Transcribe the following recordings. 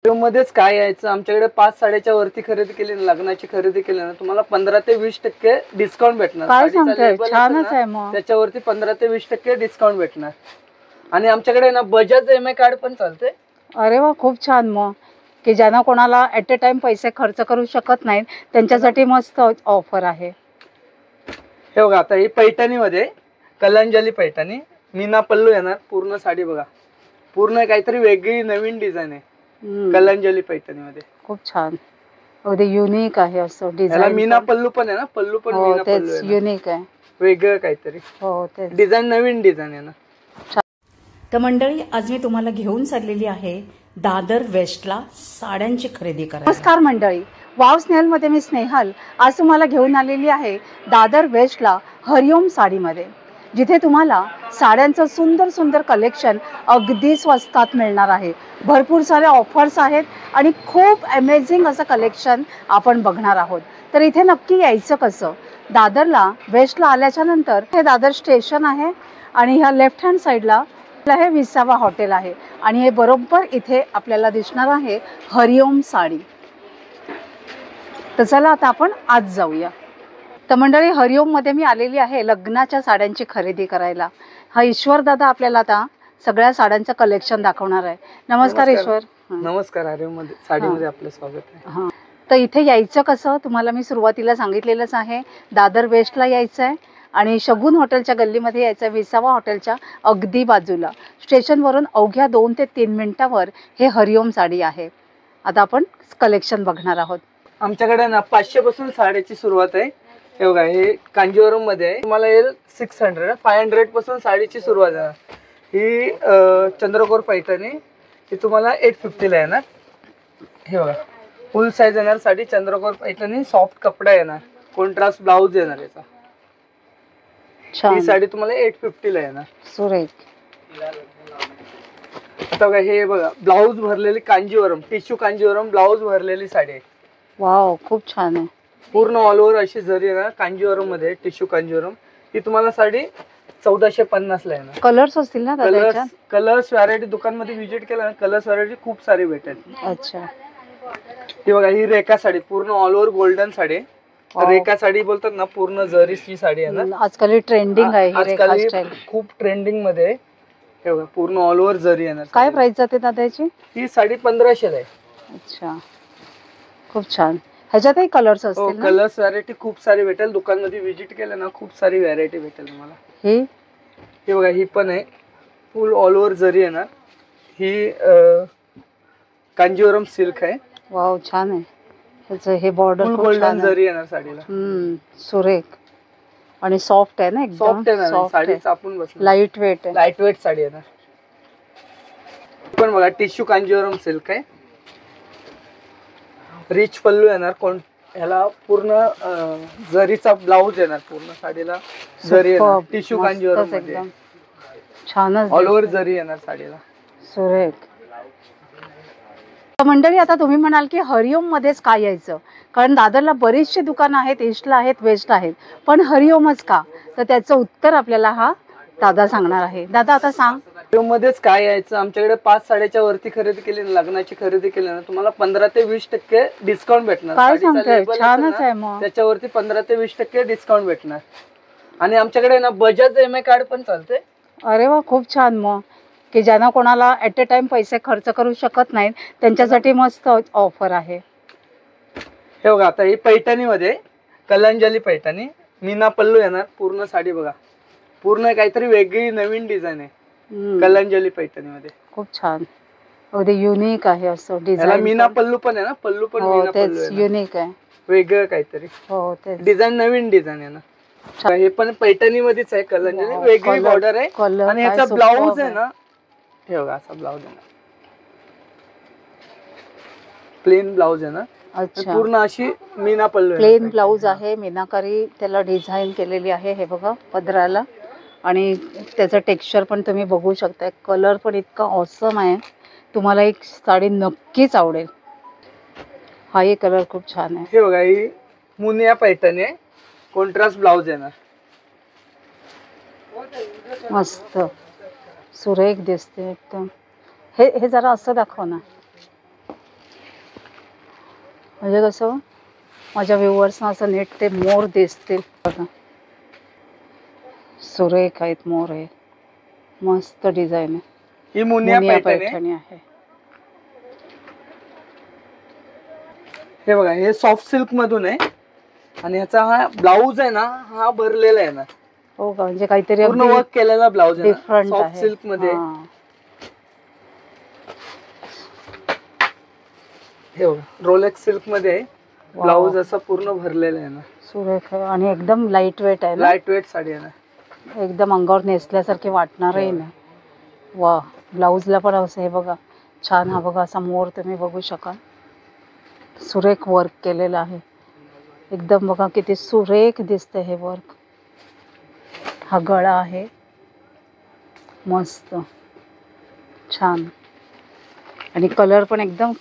मध्येच काय यायचं, आमच्याकडे 5 साड्याच्या वरती खरेदी केली ना, लग्नाची खरेदी केली ना, तुम्हाला 15 ते 20% डिस्काउंट भेटणार. काय सांगताय, छानच आहे मग. त्याच्यावरती 15 ते 20% डिस्काउंट भेटणार. आणि आमच्याकडे ना बजाज EMI कार्ड पण चालते. अरे वा, खूप छान. मग की ज्यांना कोणाला ऍट अ टाइम पैसे खर्च करू शकत नाहीत त्यांच्यासाठी मस्त ऑफर आहे. हे बघा, आता ही पैठणी मध्ये कलांजली पैठणी, मीना पल्लू येणार, पूर्ण साडी बघा, पूर्ण काहीतरी वेगळी नवीन डिझाईन आहे कलांजली पैठणी मध्ये. खूप छान, अगदी युनिक आहे असं डिझाइन. मीना पल्लू पण आहे ना, पल्लू पण मीना पल्लू आहे, युनिक आहे, वेगळं काहीतरी. हो, ते डिझाईन नवीन डिझाईन आहे ना. तर मंडळी, आज मी तुम्हाला घेऊन चाललेली आहे दादर वेस्टला साड्यांची खरेदी करायला. नमस्कार मंडळी, वाव स्नेहल मध्ये मी स्नेहल आज तुम्हाला घेऊन आलेली आहे दादर वेस्टला हरिओम साडीमध्ये, जिथे तुम्हाला साड्यांचं सुंदर सुंदर कलेक्शन अगदी स्वस्तात मिळणार आहे. भरपूर सारे ऑफर्स आहेत आणि खूप अमेझिंग असं कलेक्शन आपण बघणार आहोत. तर इथे नक्की यायचं कसं? दादरला वेस्टला आल्याच्या नंतर हे दादर स्टेशन आहे आणि ह्या लेफ्ट हँड साईडला हे विसावा हॉटेल आहे आणि हे बरोबर इथे आपल्याला दिसणार आहे हरिओम साडी. तर चला आता आपण आज जाऊया. तर मंडळी, हरिओम मध्ये मी आलेली आहे लग्नाच्या साड्यांची खरेदी करायला. हा ईश्वर दादा आपल्याला आता सगळ्या साड्यांचं कलेक्शन दाखवणार आहे. नमस्कार ईश्वर. नमस्कार. हरिओम मध्ये साडीमध्ये आपलं स्वागत आहे. हां, तर इथे यायचं कसं? तुम्हाला मी सुरुवातीला सांगितलेलंच आहे, दादर वेस्टला यायचं आहे आणि शगुन हॉटेलच्या गल्लीमध्ये यायचं आहे, विसावा हॉटेलच्या अगदी बाजूला. स्टेशनवरून अवघ्या 2 ते 3 मिनिटावर हे हरिओम साडी आहे. आता आपण कलेक्शन बघणार आहोत. आमच्याकडे ना 500 पासून साड्याची सुरुवात आहे. हे बघा, हे कांजीवरम मध्ये आहे, तुम्हाला येईल 600, 500 पासून साडीची सुरुवात आहे. ही चंद्रकोर पैठणी, ही तुम्हाला 850 ला येणार. हे बघा, फुल साईज येणार साडी, चंद्रकोर पैठणी, सॉफ्ट कपडा येणार, कॉन्ट्रास्ट ब्लाउज येणार याचा. ही साडी तुम्हाला 850 ला येणार. सुरेख. आता बघा, हे बघा, ब्लाउज भरलेली कांजीवरम, टिश्यू कांजीवरम ब्लाउज भरलेली साडी आहे. वाव, खूप छान आहे. पूर्ण ऑल ओव्हर अशी जरी आहे ना कांजीवरम मध्ये, टिश्यू कांजीवरम. ही तुम्हाला साडी 1450 ला येणार. कलर्स असतील ना दादा? कलर्स व्हरायटी दुकानमध्ये व्हिजिट केला ना, कलर्स व्हरायटी खूप सारी भेटेल. अच्छा. ही बघा, ही रेखा साडी, पूर्ण ऑल ओव्हर गोल्डन साडी. रेखा साडी बोलतात ना, पूर्ण जरीची साडी आहे ना, आजकाल ट्रेंडिंग आहे, आजकाल खूप ट्रेंडिंग मध्ये आहे. हे बघा, पूर्ण ऑल ओव्हर जरी येणार. काय प्राइस जाते दादा याची? ही साडी 1500 ला आहे. अच्छा, खूप छान. ह्याच्यातही कलर्स असतील ना? कलर्स व्हरायटी खूप सारी भेटेल. दुकानमध्ये व्हिजिट केलं ना, खूप सारी व्हरायटी भेटेल तुम्हाला. हे बघा, ही पण आहे, फुल ऑल ओव्हर जरी येणार. ही कांजीवरम सिल्क आहे. वाव, छान आहे. त्याचं हे बॉर्डर गोल्डन जरी येणार साडीला. सुरेख आणि सॉफ्ट आहे ना, एकदम सॉफ्ट आहे साडी, चापून बसणार. लाईट वेट आहे, लाईट वेट साडी येणार. पण बघा, टिश्यू कांजीवरम सिल्क आहे, रिच पल्लू येणार. ह्याला पूर्ण जरीचा ब्लाउज येणार, पूर्ण साडीला जरी येणार. टिश्यू कांजीवरम मध्ये छानच ऑल ओव्हर जरी येणार साडीला. सुरेख. मंडळी, आता तुम्ही म्हणाल की हरिओम मध्येच का यायचं? कारण दादरला बरीचशी दुकानं आहेत, ईस्टला आहेत, वेस्टला आहेत, पण हरिओमच का? तर त्याचं उत्तर आपल्याला हा दादा सांगणार आहे. दादा, आता सांग, हरिओम मध्येच काय यायचं? आमच्याकडे 5 साड्याच्या वरती खरेदी केली ना, लग्नाची खरेदी केली ना, तुम्हाला 15 ते 20% डिस्काउंट भेटणार. काय सांगताय, छानच आहे मग. त्याच्यावरती 15 ते 20% डिस्काउंट भेटणार. आणि आमच्याकडे ना बजाज EMI कार्ड पण चालते. अरे वा, खूप छान. मग की ज्यांना कोणाला ऍट अ टाइम पैसे खर्च करू शकत नाहीत त्यांच्यासाठी मस्त ऑफर आहे. हे बघा, आता ही पैठणी मध्ये कलांजली पैठणी, मीना पल्लू येणार, पूर्ण साडी बघा, पूर्ण काहीतरी वेगळी नवीन डिझाईन आहे कलांजली पैठणी मध्ये. खूप छान, अगदी युनिक आहे असं डिझाईन. मीना पल्लू पण आहे ना, पल्लू पण मीना पल्लू आहे, युनिक आहे, वेगळं काहीतरी. हो, डिझाईन नवीन डिझाईन आहे ना. हे पण पैठणी मध्येच आहे, कलांजली, वेगळी बॉर्डर आहे. आणि ह्याचा ब्लाउज आहे ना, हे बघा, असा ब्लाउज आहे ना, प्लेन ब्लाउज आहे ना. अच्छा, पूर्ण अशी मीना पल्लू, प्लेन ब्लाउज आहे, मीनाकारी त्याला डिझाईन केलेली आहे. हे बघा पदराला, आणि त्याचं टेक्स्चर पण तुम्ही बघू शकता. कलर पण इतका ऑसम आहे, तुम्हाला एक साडी नक्कीच आवडेल. हा एक कलर खूप छान आहे. हे बघा, ही मुनिया पैठणी आहे, कॉन्ट्रास्ट ब्लाउज येणार. मस्त सुरेख दिसते एकदम. हे जरा असं दाखव ना. म्हणजे कसं माझ्या व्ह्युअर्सना असं नीट ते मोर दिसतील बघा. सुरेख आहेत मोर, आहे मस्त डिझाईन आहे. ही मुनिया मुनिया पैठणी आहे. पैठणी आहे. हे बघा हे सॉफ्ट सिल्क मधून आहे आणि ह्याचा हा ब्लाऊज आहे ना हा भरलेला आहे ना, हो का, म्हणजे काहीतरी पूर्ण वर्क केलेला ब्लाऊज आहे डिफरंट सॉफ्ट आहे. सिल्क मध्ये. हां. हे बघा रोलेक्स सिल्क मध्ये वाव. ब्लाऊज असा पूर्ण भरलेला आहे ना, सुरेख आहे आणि एकदम लाईट वेट आहे ना, लाईट वेट साडी आहे ना. एकदम अंगावर नेसल्यासारखे वाटणारही नाही. वा, ब्लाऊजला पण असं हे बघा छान, हा बघा असा मोर तुम्ही बघू शकाल. सुरेख वर्क केलेलं आहे एकदम, बघा किती सुरेख दिसते हे वर्क. हा गळा आहे मस्त छान आणि कलर पण एकदम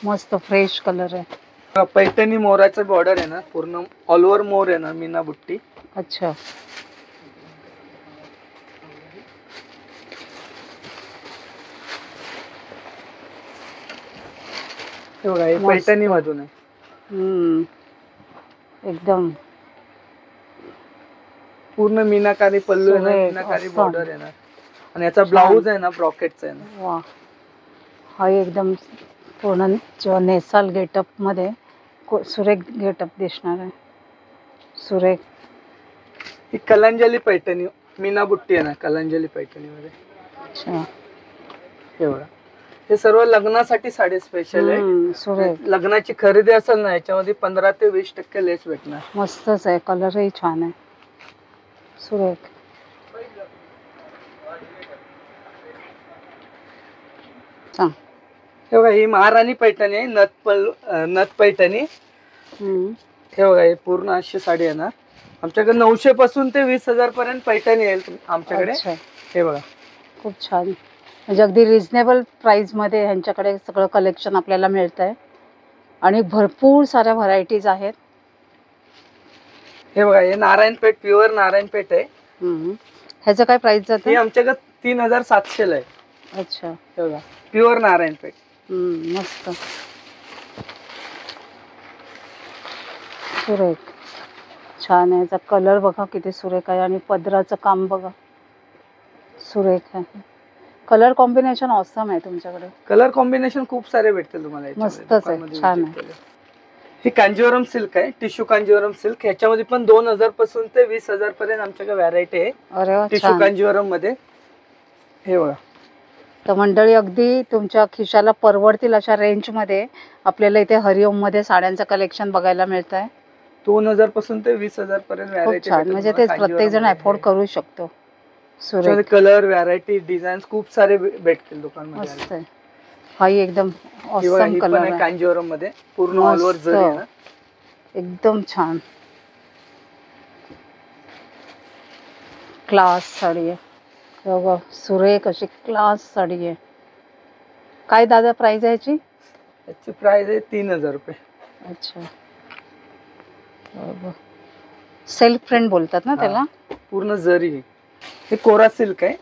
मस्त फ्रेश कलर आहे. पैठणी मोराचं बॉर्डर आहे ना, पूर्ण ऑल ओव्हर मोर आहे ना, मीना बुट्टी. अच्छा, हे बघा हे मस्त. पैठणी मधून आहे. एकदम पूर्ण मीनाकारी पल्लू आहे ना, सुरेख, मीनाकारी awesome. बॉर्डर आहे ना, आणि याचा ब्लाऊज आहे ना ब्रॉकेटचा आहे ना. वा, हा एकदम पूर्ण जेव्हा नेसाल गेटअप मध्ये सुरेख गेटअप दिसणार आहे. सुरेख. ही कलांजली पैठणी मीना बुट्टी आहे ना, कलांजली पैठणी मध्ये. अच्छा, हे बघा हे सर्व लग्नासाठी साडी स्पेशल आहे. सुरेख लग्नाची खरेदी असेल ना याच्यामध्ये 15 ते 20% लेस भेटणार. मस्तच आहे, कलरही छान आहे. सुरेख. सांग. हे बघा ही महाराणी पैठणी आहे, नथ पैठणी. हे बघा हे पूर्ण अशी साडी येणार. आमच्याकडे 900 पासून ते 20,000 पर्यंत पैठणी येईल आमच्याकडे. अच्छा, हे बघा खूप छान, म्हणजे अगदी रिझनेबल प्राइस मध्ये ह्यांच्याकडे सगळं कलेक्शन आपल्याला मिळत आहे आणि भरपूर साऱ्या व्हरायटीज आहेत. हे बघा हे नारायणपेठ, प्युअर नारायणपेठ आहे. ह्याचं काय प्राइस हे जातं? आमच्याकडे 3,700 ला आहे. अच्छा, हे बघा प्युअर नारायणपेठ. मस्त सुरेख छान आहे. याचा कलर बघा किती सुरेख आहे आणि पदराचं काम बघा सुरेख आहे. कलर कॉम्बिनेशन ऑसम आहे तुमच्याकडे. कलर कॉम्बिनेशन खूप सारे भेटतील तुम्हाला याच्यामध्ये. मस्तच आहे, दुकानमध्ये छान visit केलं. ही कांजीवरम सिल्क आहे, टिश्यू कांजीवरम सिल्क. ह्याच्यामध्ये पण 2,000 पासून ते 20,000 पर्यंत आमच्याकडे व्हरायटी आहे अरे वा, टिश्यू छान. कांजीवरम मध्ये. हे बघा तर मंडळी अगदी तुमच्या खिशाला परवडतील अशा रेंजमध्ये आपल्याला इथे हरिओममध्ये साड्यांचं कलेक्शन बघायला मिळत आहे. 2,000 पासून ते 20,000 पर्यंत खूप व्हरायटी. छान, म्हणजे तेच प्रत्येक जण अफोर्ड करू शकतो. सुरेख, कलर व्हरायटी डिझाईन खूप सारे भेटतील दुकानमध्ये. मस्त आहे. हाही एकदम किंवा ऑसम ही पण कलर आहे आहे, कांजीवरम मध्ये, पूर्ण ऑल ओव्हर जरी आहे ना. एकदम छान क्लास साडी आहे. बघा सुरेख अशी क्लास साडी आहे. काय दादा प्राइस आहे याची? याची प्राइस आहे 3,000 रुपये. अच्छा, सेल्फ प्रिंट बोलतात ना त्याला. पूर्ण जरी. हे कोरा सिल्क आहे.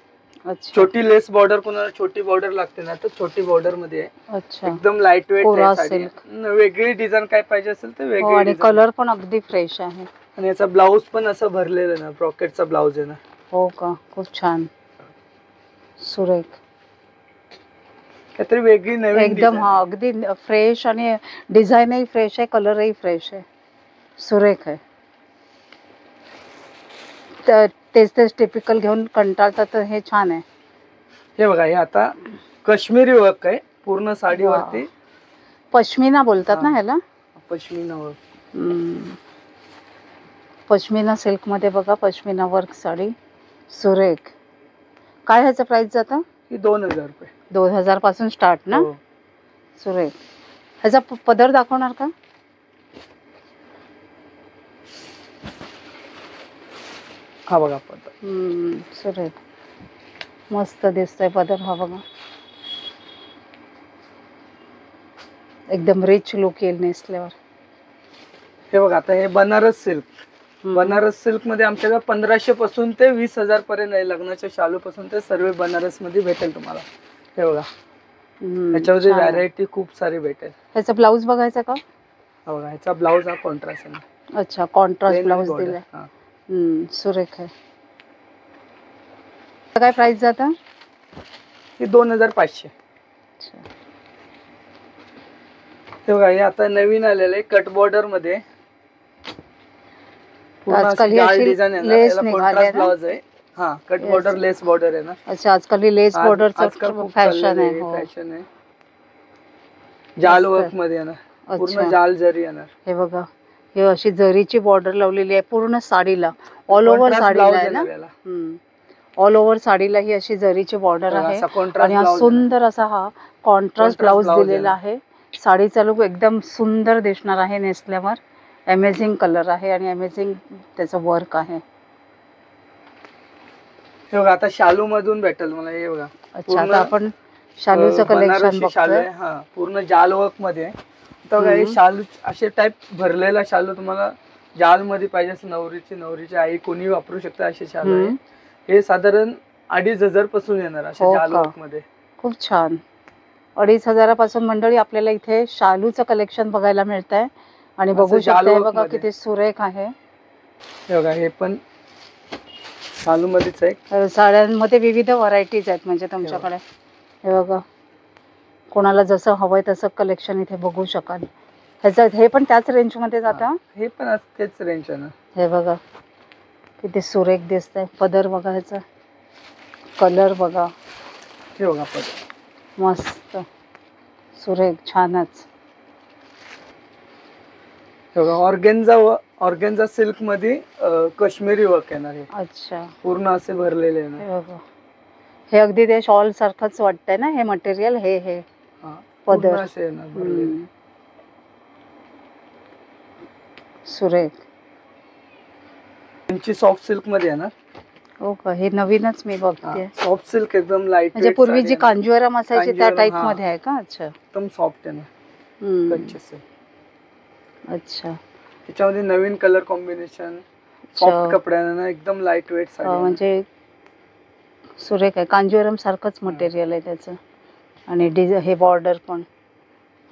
अच्छा, छोटी लेस बॉर्डर, कोणाला छोटी बॉर्डर लागते ना तर छोटी बॉर्डर मध्ये आहे. अच्छा, एकदम लाईट वेट कोरा आहे साडी. सिल्क. वेगळी डिझाईन काय पाहिजे असेल तर हो, वेगळी आणि design. कलर पण अगदी फ्रेश आहे. आणि याचा ब्लाऊज पण असं भरलेलं आहे ना, ब्रॉकेटचा ब्लाऊज आहे ना. हो का, खूप छान सुरेख काहीतरी वेगळी नवीन एकदम. design. हा अगदी फ्रेश आणि डिझाईनही फ्रेश आहे, कलरही फ्रेश आहे. सुरेख आहे. तेच टिपिकल घेऊन कंटाळतात तर हे छान आहे. हे बघा हे आता काश्मीरी वर्क आहे पूर्ण साडीवरती. पश्मिना बोलतात ना हा. ह्याला. पश्मिना वर्क. पश्मिना सिल्क मध्ये बघा, पश्मिना वर्क साडी सुरेख. काय ह्याचं प्राइस जातं? ही 2,000 रुपये. 2,000 पासून स्टार्ट ना. हो. सुरेख. ह्याचा पदर दाखवणार का? हा बघा पदर. सुरेख मस्त दिसतोय पदर. हा बघा एकदम रिच लुक येईल नेसल्यावर. हे बघा आता हे बनारस सिल्क. बनारस सिल्क मध्ये आमच्याकडे 1,500 पासून ते 20,000 पर्यंत आहे. लग्नाच्या शालू पासून ते सर्व बनारस मध्ये भेटेल तुम्हाला. हे बघा याच्यामध्ये व्हरायटी खूप सारी भेटेल. ह्याचा ब्लाऊज बघायचा का? हा बघा ह्याचा ब्लाऊज हा कॉन्ट्रास्ट आहे ना. अच्छा, कॉन्ट्रास्ट Plain ब्लाऊज border. दिलाय. हा. सुरेख आहे. काय प्राइस जातं? हे 2500. अच्छा. हे बघा हे आता नवीन आलेलं आहे कट बॉर्डर मध्ये. पूर्ण आजकाल अशी ही जाल अशी डिझाईन आहे ना, लेस याला निघाली कॉन्ट्रास्ट आहे ना? ब्लाऊज आहे. हा कट Yes. बॉर्डर लेस बॉर्डर आहे ना. अच्छा, आजकाल ही लेस बॉर्डरचं आजकाल खूप फॅशन आहे. हो. फॅशन आहे. जाल मस्त. वर्क मध्ये आहे ना, पूर्ण अच्छा, जाल जरी येणार. हे बघा, हे अशी जरीची बॉर्डर लावलेली आहे पूर्ण साडीला, ऑल ओव्हर Contrast साडीला blouse आहे ना. याला. ऑल ओव्हर साडीला ही अशी जरीची बॉर्डर बघा, आहे असा contrast आणि हा blouse आहे ना. सुंदर असा हा कॉन्ट्रास्ट ब्लाऊज blouse दिलेला आहे. साडीचा लुक एकदम सुंदर दिसणार आहे नेसल्यावर. अमेझिंग कलर आहे आणि अमेझिंग त्याचं वर्क आहे. हे बघा आता शालू मधून भेटेल मला. हे बघा अच्छा, आता आपण शालूचं कलेक्शन बनारसी शालू बघतोय. आहे. हा पूर्ण जाल वर्क मध्ये आहे. आता बघा हे शालू असे टाइप भरलेला शालू तुम्हाला जाल मध्ये पाहिजे असं नवरीची आई कोणी वापरू शकता असे शालू आहे. हे साधारण 2500 पासून येणार असे हो जाल का? वर्क मध्ये. खूप छान. 2500 पासून मंडळी आपल्याला इथे शालूचं कलेक्शन बघायला मिळत आहे आणि असं बघू जाल शकता हे work बघा मध्ये. किती सुरेख आहे. हे बघा हे पण शालू मध्येच आहे. तर साड्यांमध्ये विविध व्हरायटीज आहेत म्हणजे तुमच्याकडे. हे बघा, कोणाला जसं हवंय तसं कलेक्शन इथे बघू शकाल. ह्याचं हे पण त्याच रेंजमध्ये जातं. हे पण तेच रेंज आहे ना. हे बघा किती सुरेख दिसतंय. पदर बघा, ह्याचा कलर बघा, हे बघा पण मस्त सुरेख, छानच. हे बघा ऑर्गेन्झा सिल्क मध्ये काश्मीरी वर्क येणार. हे अच्छा, पूर्ण असे भरलेले आहे ना. हे बघा, हे अगदी ते शॉल सारखंच वाटतंय ना हे मटेरियल. हे हा, पदर. पूर्ण असे येणार भरलेले. सुरेख. त्यांची सॉफ्ट सिल्क मध्ये येणार. हो का, हे नवीनच मी बघते. सॉफ्ट सिल्क एकदम लाईट म्हणजे पूर्वी जी कांजीवरम असायची त्या कांजीवरम, टाइप हा. मध्ये आहे का? अच्छा. एकदम सॉफ्ट आहे ना. कंची सिल्क. अच्छा, त्याच्यामध्ये नवीन कलर कॉम्बिनेशन, सॉफ्ट कपडा आहे ना, एकदम लाईट वेट साडी आहे. म्हणजे सुरेख आहे. कांजीवरम सारखंच मटेरियल आहे त्याचं. आणि हे बॉर्डर पण,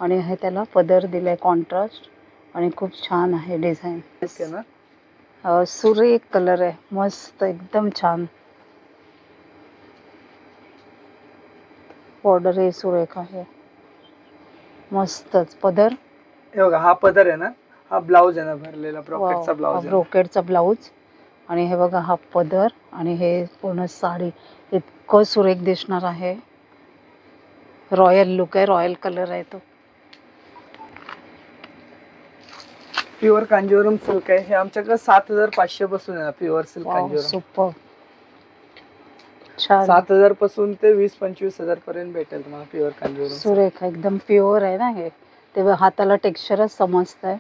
आणि हे त्याला पदर दिलाय कॉन्ट्रास्ट आणि खूप छान आहे डिझाईन. आहे ना. सुरेख कलर आहे, मस्त एकदम छान. बॉर्डर हे सुरेख आहे, मस्तच. पदर हे बघा हा पदर आहे ना, हा ब्लाऊज आहे ना भरलेला ब्रॉकेटचा ब्लाऊज. ब्रोकेडचा ब्लाऊज. आणि हे बघा हा पदर आणि हे पूर्ण साडी इतकं सुरेख दिसणार आहे. रॉयल लुक आहे, रॉयल कलर आहे तो. प्युअर कांजीवरम सिल्क आहे. हे आमच्याकडे 7500 पासून आहे pure silk wow, Kanjeevaram. Super छान. 7000 पासून ते 20-25 पर्यंत भेटेल तुम्हाला प्युअर कांजीवरम. सुरेख एकदम प्युअर आहे ना हे. तेव्हा हाताला टेक्स्चरच समजतंय.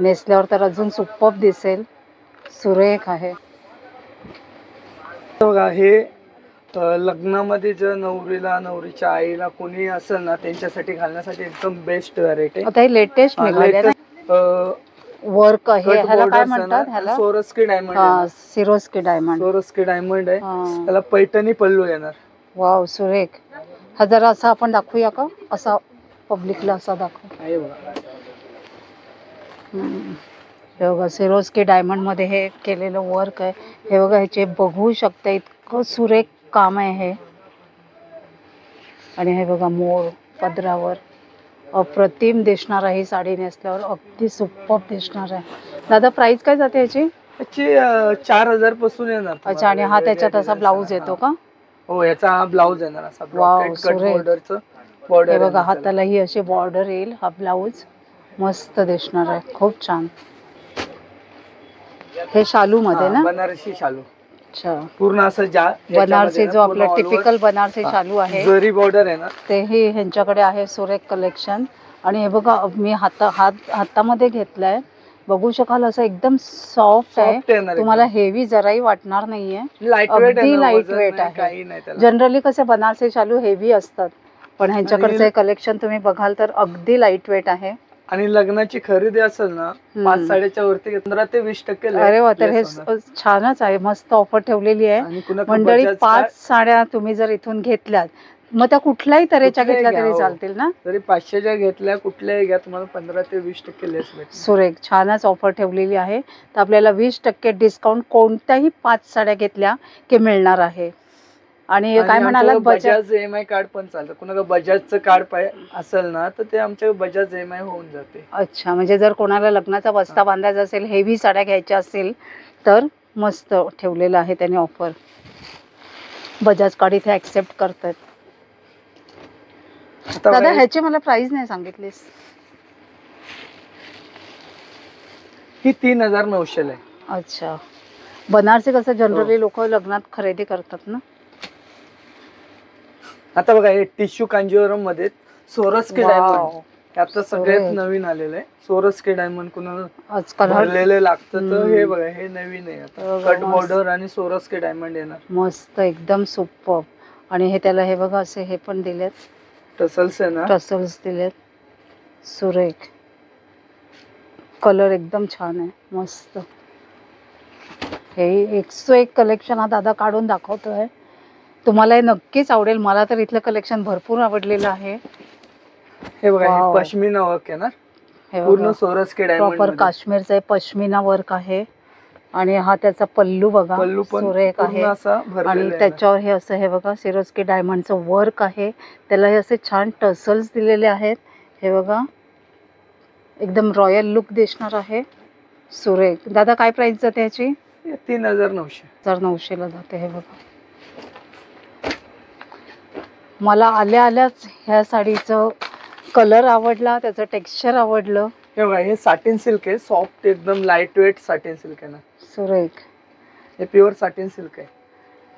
नेसल्यावर तर अजून सुपर दिसेल. सुरेख आहे. बघा हे लग्नामध्ये जर नवरीच्या आईला कोणी असेल ना त्यांच्यासाठी घालण्यासाठी एकदम बेस्ट व्हरायटी. आता हे लेटेस्ट निघाले ना वर्क आहे. ह्याला काय म्हणतात? ह्याला सोरस्की डायमंड. Swarovski diamond. सोरस्की डायमंड आहे. त्याला पैठणी पल्लू येणार. वाव, सुरेख. हा जरा असा आपण दाखवूया का? असा पब्लिकला असा दाखव. आहे बघा. हे बघा सिरोस्की डायमंड मध्ये हे केलेलं वर्क आहे. हे बघा, ह्याचे बघू शकता इतकं सुरेख काम आहे हे. आणि हे बघा मोर पदरावर, अप्रतिम दिसणार आहे. ही साडी नेसल्यावर अगदी सुपर दिसणार आहे. दादा प्राइस काय जाते याची? याची 4000 पासून येणार. अच्छा, आणि हा त्याच्यात असा ब्लाऊज येतो का? हो, याचा हा ब्लाऊज येणार असा ब्रॉकेट कट बॉर्डरचं बॉर्डर. हे बघा हाताला ही अशी बॉर्डर येईल. हा ब्लाऊज मस्त दिसणार आहे, खूप छान. हे शालू मध्ये ना? बनारसी शालू. अच्छा, पूर्ण असं बनारसी जो आपला टिपिकल बनारसी शालू आहे जरी बॉर्डर आहे ना, तेही ह्यांच्याकडे आहे. सुरेख कलेक्शन. आणि हे बघा मी हातामध्ये घेतलाय, बघू शकाल असं एकदम सॉफ्ट आहे. तुम्हाला हेवी जराही वाटणार नाहीये. अगदी लाईट वेट आहे. जनरली कसे बनारसी शालू हेवी असतात, पण ह्यांच्याकडचं हे कलेक्शन तुम्ही बघाल तर अगदी लाईट वेट आहे. आणि लग्नाची खरेदी असेल ना 5 साड्याच्या वरती 15 ते 20% अरे वा, तर हे छानच आहे. मस्त ऑफर ठेवलेली आहे मंडळी. 5 साड्या तुम्ही जर इथून घेतल्यात मग त्या कुठल्याही तऱ्हेच्या कुठल्याही घेतल्या घ्या, तरी हो. चालतील ना? जरी 500च्या घेतल्या कुठल्याही घ्या तुम्हाला 15 ते 20% लेस भेटेल. सुरेख, छानच ऑफर ठेवलेली आहे. तर आपल्याला 20% डिस्काउंट कोणत्याही 5 साड्या घेतल्या की मिळणार आहे. आणि काय आणि म्हणालात आमच्याकडे बजाज? बजाज EMI कार्ड पण चालतं. कुणाला बजाजचं कार्ड असेल ना तर ते आमच्या बजाज EMI होऊन जाते. अच्छा, म्हणजे जर कोणाला लग्नाचा बस्ता बांधायचा असेल, हेवी साड्या घ्यायच्या असेल तर मस्त ठेवलेलं आहे त्याने ऑफर. बजाज कार्ड इथे ऍक्सेप्ट करतात. आता दादा बघा, ह्याची मला प्राइस नाही सांगितलीस. ही 3900 ला आहे. अच्छा, बनारसी कसं जनरली लोक लग्नात खरेदी करतात ना. आता बघा हे टिश्यू कांजीवरम मध्ये सोरस्की डायमंड आता सगळ्यात सुरेख. नवीन आलेलं आहे. सोरस्की डायमंड कुणाला आजकाल भरलेले लागतं तर हे हम्म. बघा हे नवीन आहे आता. बघा, कट बॉर्डर आणि सोरस्की डायमंड येणार. मस्त एकदम सुपर. आणि हे त्याला हे बघा असे हे पण दिलेत, टसल्स आहे ना. टसल्स दिलेत. सुरेख, कलर एकदम छान आहे, मस्त. हे 101 कलेक्शन हा दादा काढून दाखवतोय. तुम्हाला हे नक्कीच आवडेल. मला तर इथलं कलेक्शन भरपूर आवडलेलं आहे. हे बघा वाव. हे पश्मिना वर्क आहे ना. हे पूर्ण सोरस्की डायमंड प्रॉपर काश्मीरचं आहे, पश्मिना वर्क आहे. आणि हा त्याचा पल्लू बघा, पल्लू पण सुरेख आहे. पूर्ण असा आणि भरलेला आहे ना. त्याच्यावर हे असं हे बघा सिरोस्की डायमंडचं वर्क आहे. त्याला हे असे छान टसल्स दिलेले आहेत. हे बघा एकदम रॉयल लुक दिसणार आहे. सुरेख. दादा काय प्राइस जाते ह्याची? हे 3900. 1900 ला जाते. हे बघा, मला आल्या आल्याच ह्या साडीचं कलर आवडला, त्याचं टेक्स्चर आवडलं. हे बघा हे साटिन सिल्क आहे. सॉफ्ट एकदम लाईट वेट साटिन सिल्क आहे ना. सुरेख. हे प्युअर साटिन सिल्क आहे.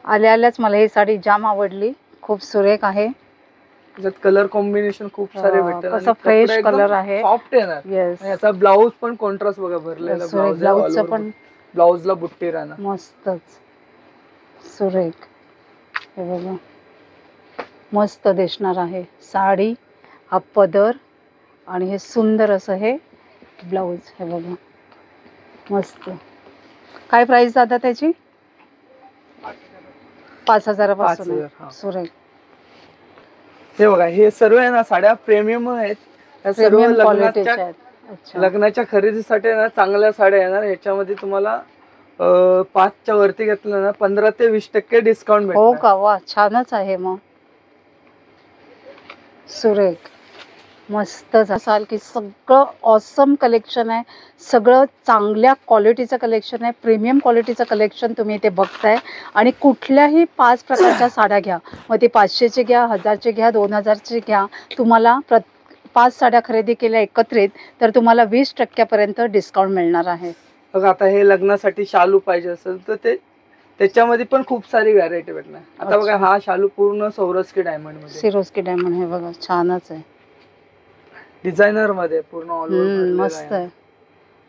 आल्या आल्याच मला ही साडी जाम आवडली. खूप सुरेख आहे. त्याच्यात कलर कॉम्बिनेशन खूप सारे भेटतात. कसं फ्रेश कलर आहे. सॉफ्ट येणार. येस, याचा ब्लाऊज पण कॉन्ट्रास्ट बघा भरलेला ब्लाऊज. ब्लाऊजचं पण ब्लाऊजला बुट्टी राहणार. मस्तच. सुरेख. हे बघा मस्त दिसणार आहे साडी. हा पदर आणि हे सुंदर असं हे ब्लाऊज. हे बघा मस्त. काय प्राइस दादा त्याची? 5000 पासून 5000, हा. आहे. सुरेख. हे बघा हे सर्व आहे ना साड्या प्रीमियम आहेत. या सर्व प्रीमियम क्वालिटीच्या लग्नाच्या आहेत. अच्छा, लग्नाच्या खरेदीसाठी ना चांगल्या साड्या येणार. ह्याच्यामध्ये तुम्हाला 5च्या वरती घेतलं ना 15 ते 20% डिस्काउंट हो भेटणार. का? वा, छानच आहे मग. सुरेख, मस्तच असाल की सगळं ऑसम कलेक्शन आहे. सगळं चांगल्या क्वालिटीचं कलेक्शन आहे. प्रीमियम क्वालिटीचं कलेक्शन तुम्ही इथे बघताय. आणि कुठल्याही 5 प्रकारच्या साड्या घ्या, मग ती 500ची घ्या, 1000ची घ्या, 2000ची घ्या, तुम्हाला 5 साड्या खरेदी केल्या एकत्रित तर तुम्हाला 20% पर्यंत डिस्काउंट मिळणार आहे. बघा आता हे लग्नासाठी शालू पाहिजे असेल तर त्याच्यामध्ये पण खूप सारी व्हरायटी भेटणार. आता बघा हा शालू पूर्ण सोरस्की डायमंड मध्ये, सिरोस्की डायमंड. हे बघा छानच आहे, डिझायनर मध्ये पूर्ण ऑल मस्त आहे.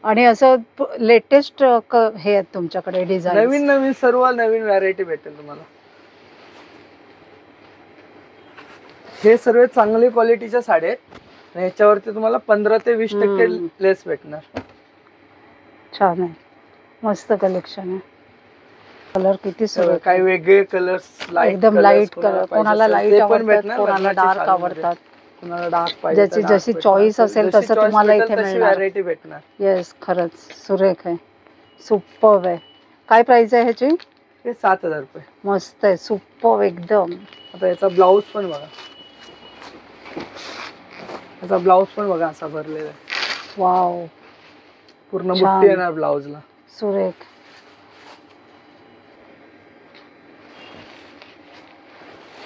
आणि असं लेटेस्ट हे आहेत तुमच्याकडे डिझाईन. नवीन नवीन सर्व नवीन व्हरायटी भेटेल तुम्हाला. हे सर्व चांगली क्वालिटीच्या साड्या आहेत. आणि ह्याच्यावरती तुम्हाला 15 ते 20% लेस भेटणार. छान आहे, मस्त कलेक्शन आहे. कलर किती सुरेख. काही वेगळे कलर्स, एकदम लाईट कलर. कोणाला लाईट आवडतात, कोणाला डार्क आवडतात. कोणाला डार्क पाहिजे, ज्याची जशी चॉईस असेल तसं तुम्हाला इथे मिळणार. व्हरायटी भेटणार. येस, खरंच सुरेख आहे, सुपर्ब आहे. काय प्राइस आहे ह्याची? हे 7000 रुपये. मस्त आहे, सुपर्ब एकदम. आता याचा ब्लाऊज पण बघा. याचा ब्लाऊज पण बघा असा भरलेला आहे. वाव, पूर्ण छान. बुट्टी येणार ब्लाऊजला. सुरेख.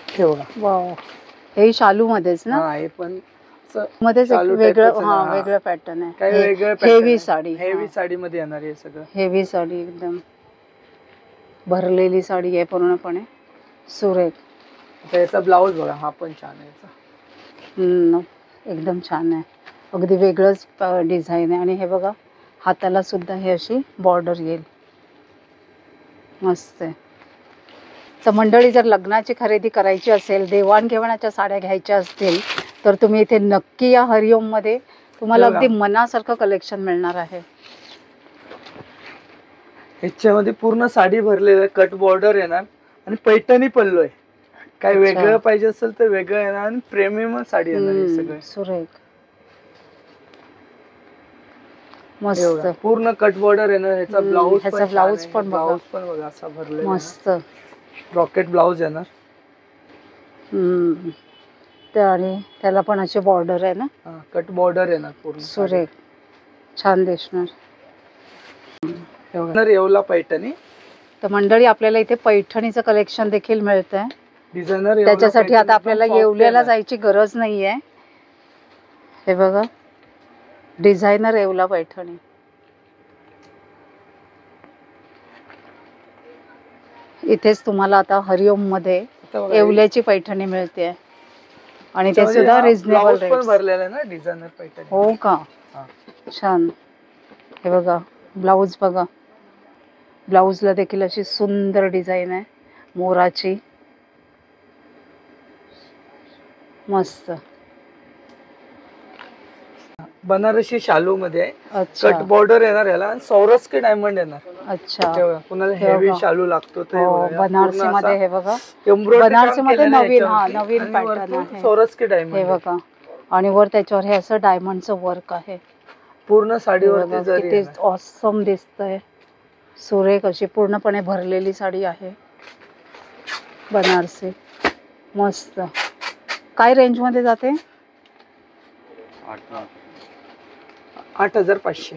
हे बघा. वाव, हे शालू मध्येच ना? हा हे पण मध्येच एक शालू वेगळं, type च आहे हा ना, हा. वेगळं पॅटर्न काही आहे. वेगळं हेवी साडी. हेवी साडी मध्ये येणार हे सगळं. हेवी साडी एकदम भरलेली साडी आहे पूर्णपणे. सुरेख. आता याचा ब्लाऊज बघा, हा पण छान आहे याचा. एकदम छान आहे, अगदी वेगळंच डिझाईन आहे. आणि हे बघा हाताला सुद्धा हे अशी बॉर्डर येईल, मस्त आहे. तर मंडळी, जर लग्नाची खरेदी करायची असेल, देवाणघेवाणाच्या साड्या घ्यायच्या असतील तर तुम्ही इथे नक्की या हरिओम मध्ये. तुम्हाला अगदी मनासारखं कलेक्शन मिळणार आहे. ह्याच्यामध्ये पूर्ण साडी भरलेलं आहे, कट बॉर्डर येणार आणि पैठणी पल्लू आहे. काय अच्छा. वेगळं पाहिजे असेल तर वेगळं येणार आणि प्रेमियम साडी येणार हे सगळे. सुरेख हे मस्त बघा, पूर्ण कट बॉर्डर येणार. ह्याचा ब्लाऊज ह्याचा ब्लाऊज पण बघा. ब्लाऊज पण बघा असा भरलेला मस्त रॉकेट ब्लाऊज येणार. ते आणि त्याला पण अशी बॉर्डर आहे ना. कट बॉर्डर येणार पूर्ण. सुरेख छान दिसणार. हे बघा, येवला पैठणी. तर मंडळी आपल्याला इथे पैठणीचं कलेक्शन देखील मिळतंय. डिझायनर त्याच्यासाठी आता आपल्याला येवल्याला जायची गरज नाहीये. हे बघा, डिझायनर येवला पैठणी. इथेच तुम्हाला आता हरिओम मध्ये येवल्याची पैठणी मिळते आणि ते सुद्धा रिझनेबल रेट पण भरलेला आहे ना डिझायनर पैठणी. हो का, छान. हे बघा ब्लाऊज बघा, ब्लाऊजला देखील अशी सुंदर डिझाईन आहे मोराची. मस्त. बनारसी शालू मध्ये आहे. अच्छा कट बॉर्डर येणार याला आणि सौरस्की डायमंड येणार. अच्छा. कुणाला हेवी शालू लागतो ते बनारसी मध्ये हे बघा, एम्ब्रॉयडरी बनारसी मध्ये नवीन पॅटर्न आहे. सौरस्की हे डायमंड बघा, आणि वर त्याच्यावर हे असं डायमंडचं वर्क आहे. पूर्ण साडीवरती जरी किती ऑसम दिसतंय. सुरेख अशी पूर्णपणे भरलेली साडी आहे बनारसी. मस्त. काय रेंज मध्ये जाते? 8,500.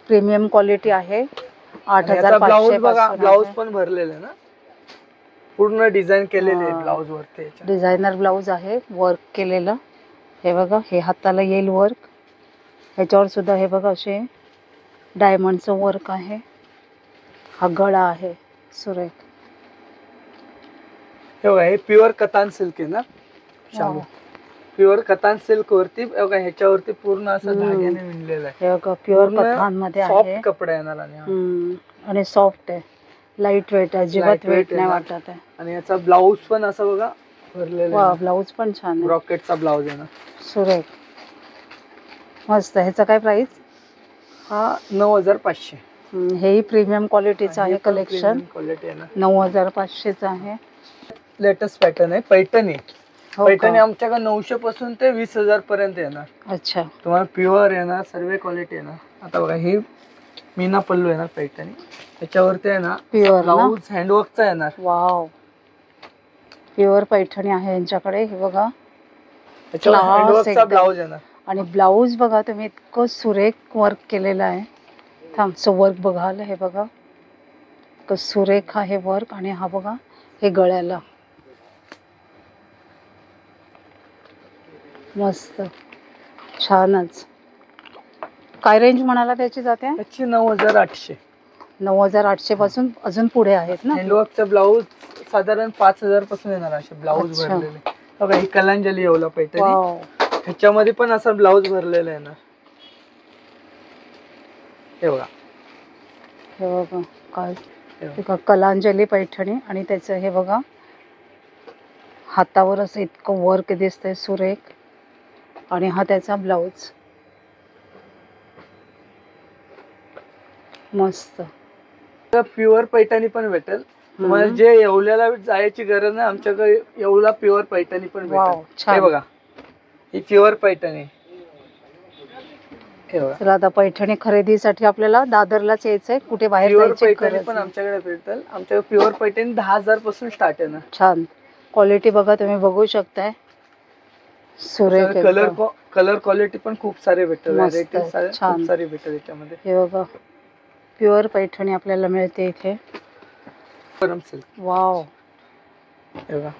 प्रीमियम क्वालिटी आहे. ब्लाऊज 8,500 बघा, ब्लाऊज पासून पण भरलेले आहे ना, पूर्ण डिझाईन केलेले आहे ब्लाऊज वरती. डिझायनर ब्लाऊज आहे वर्क केलेलं. हे बघा, हे हाताला येईल वर्क. ह्याच्यावर सुद्धा हे बघा असे डायमंडचं वर्क आहे. हा गळा आहे सुरेख. हे बघा, हे प्युअर कतान सिल्क आहे ना शालू. प्युअर कतान सिल्क वरती बघा, ह्याच्यावरती पूर्ण असं धाग्याने विणलेलं आहे. हे बघा, प्युअर कथान मध्ये आहे. सॉफ्ट कपडा येणार आणि सॉफ्ट आहे, लाईट वेट आहे, अजिबात वेट नाही वाटत आहे. आणि याचा ब्लाऊज पण असा बघा भरलेला आहे. ब्लाऊज पण छान आहे. रॉकेटचा ब्लाऊज आहे ना. सुरेख मस्त. ह्याचा काय प्राइस? हा 9,500. हेही प्रीमियम क्वालिटीचं आहे कलेक्शन. क्वालिटी आहे ना. 9,500चं आहे. लेटेस्ट पॅटर्न आहे पैठणी. हो पैठणी आमच्याकडे 900 पासून ते 20,000 पर्यंत येणार. अच्छा. तुम्हाला प्युअर येणार, सर्व क्वालिटी येणार. आता बघा, ही मीना पल्लू येणार पैठणी. त्याच्यावरती आहे ना प्युअर ब्लाऊज हँडवर्कचा येणार. वाव, प्युअर पैठणी आहे यांच्याकडे. हे बघा, त्याच्यावर Class हँडवर्कचा एकदम. ब्लाऊज येणार. आणि ब्लाऊज बघा तुम्ही, इतकं सुरेख वर्क केलेलं आहे. थांबचं वर्क बघाल. हे बघा, इतकं सुरेख आहे वर्क. आणि हा बघा, हे गळ्याला मस्त छानच. काय रेंज म्हणाला त्याची जाते? त्याची 9,800. 9,800 पासून अजून पुढे आहेत ना. हँडवर्कचा ब्लाऊज साधारण 5,000 पासून येणार असे ब्लाऊज अच्छा. भरलेले. बघा, ही कलांजली येवला पैठणी. वाव. ह्याच्यामध्ये पण असा ब्लाऊज भरलेला आहे ना. हे बघा, हे बघा काय, हे बघा कलांजली पैठणी. आणि त्याचं हे बघा, हातावर असं इतकं वर्क दिसतंय सुरेख. आणि हा त्याचा ब्लाऊज. मस्त. प्युअर पैठणी पण भेटेल तुम्हाला. जे येवल्याला जायची गरज नाही, आमच्याकडे येवला प्युअर पैठणी पण वाव, भेटेल. छान. हे बघा, ही प्युअर पैठणी. हे बघा, तर आता पैठणी खरेदीसाठी आपल्याला दादरलाच यायचंय, कुठे बाहेर प्युअर जायची पैठणी गरज पण नाही. आमच्याकडे भेटेल. आमच्याकडे प्युअर पैठणी 10,000 पासून स्टार्ट आहे ना. छान क्वालिटी बघा, तुम्ही बघू शकताय. सुरेख कलर एकदम. कलर क्वालिटी पण खूप सारे भेटेल. मस्त, व्हरायटी छान. खूप सारी भेटेल याच्यामध्ये. हे बघा, प्युअर पैठणी आपल्याला मिळते इथे. गरम सिल्क. वाव. हे बघा,